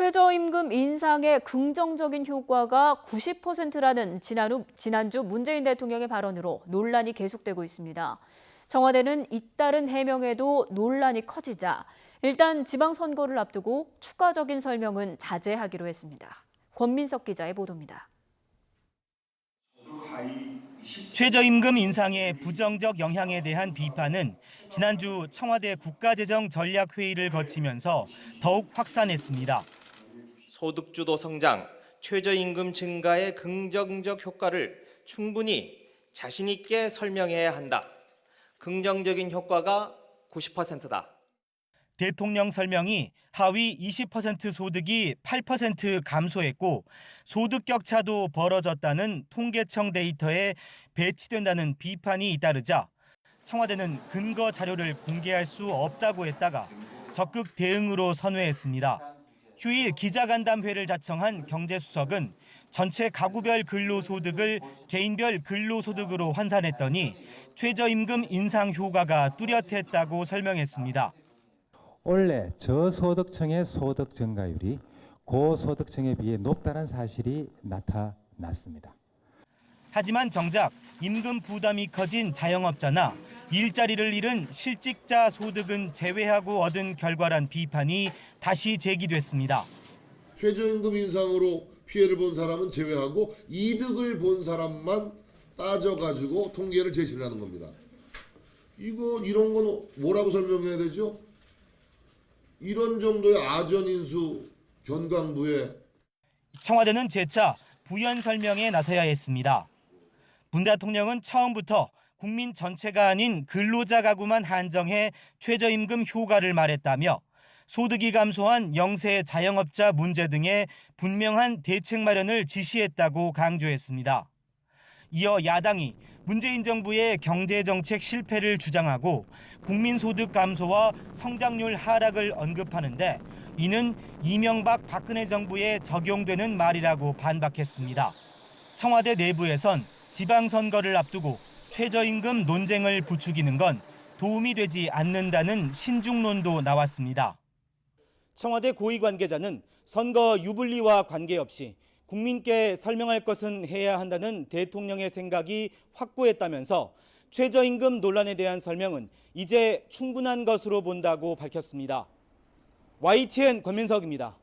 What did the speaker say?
최저임금 인상의 긍정적인 효과가 90%라는 지난주 문재인 대통령의 발언으로 논란이 계속되고 있습니다. 청와대는 잇따른 해명에도 논란이 커지자 일단 지방선거를 앞두고 추가적인 설명은 자제하기로 했습니다. 권민석 기자의 보도입니다. 최저임금 인상의 부정적 영향에 대한 비판은 지난주 청와대 국가재정전략회의를 거치면서 더욱 확산했습니다. 소득주도 성장, 최저임금 증가의 긍정적 효과를 충분히 자신 있게 설명해야 한다. 긍정적인 효과가 90%다. 대통령 설명이 하위 20% 소득이 8% 감소했고 소득 격차도 벌어졌다는 통계청 데이터에 배치된다는 비판이 잇따르자 청와대는 근거 자료를 공개할 수 없다고 했다가 적극 대응으로 선회했습니다. 휴일 기자간담회를 자청한 경제수석은 전체 가구별 근로소득을 개인별 근로소득으로 환산했더니 최저임금 인상 효과가 뚜렷했다고 설명했습니다. 원래 저소득층의 소득 증가율이 고소득층에 비해 높다는 사실이 나타났습니다. 하지만 정작 임금 부담이 커진 자영업자나 일자리를 잃은 실직자 소득은 제외하고 얻은 결과란 비판이 다시 제기됐습니다. 최저임금 인상으로 피해를 본 사람은 제외하고 이득을 본 사람만 따져가지고 통계를 제시를 하는 겁니다. 이런 건 뭐라고 설명해야 되죠? 이런 정도의 아전인수 견강부에 청와대는 재차 부연 설명에 나서야 했습니다. 문 대통령은 처음부터 국민 전체가 아닌 근로자 가구만 한정해 최저임금 효과를 말했다며 소득이 감소한 영세 자영업자 문제 등에 분명한 대책 마련을 지시했다고 강조했습니다. 이어 야당이 문재인 정부의 경제정책 실패를 주장하고 국민소득 감소와 성장률 하락을 언급하는데 이는 이명박 박근혜 정부에 적용되는 말이라고 반박했습니다. 청와대 내부에선 지방선거를 앞두고 최저임금 논쟁을 부추기는 건 도움이 되지 않는다는 신중론도 나왔습니다. 청와대 고위 관계자는 선거 유불리와 관계없이 국민께 설명할 것은 해야 한다는 대통령의 생각이 확고했다면서 최저임금 논란에 대한 설명은 이제 충분한 것으로 본다고 밝혔습니다. YTN 권민석입니다.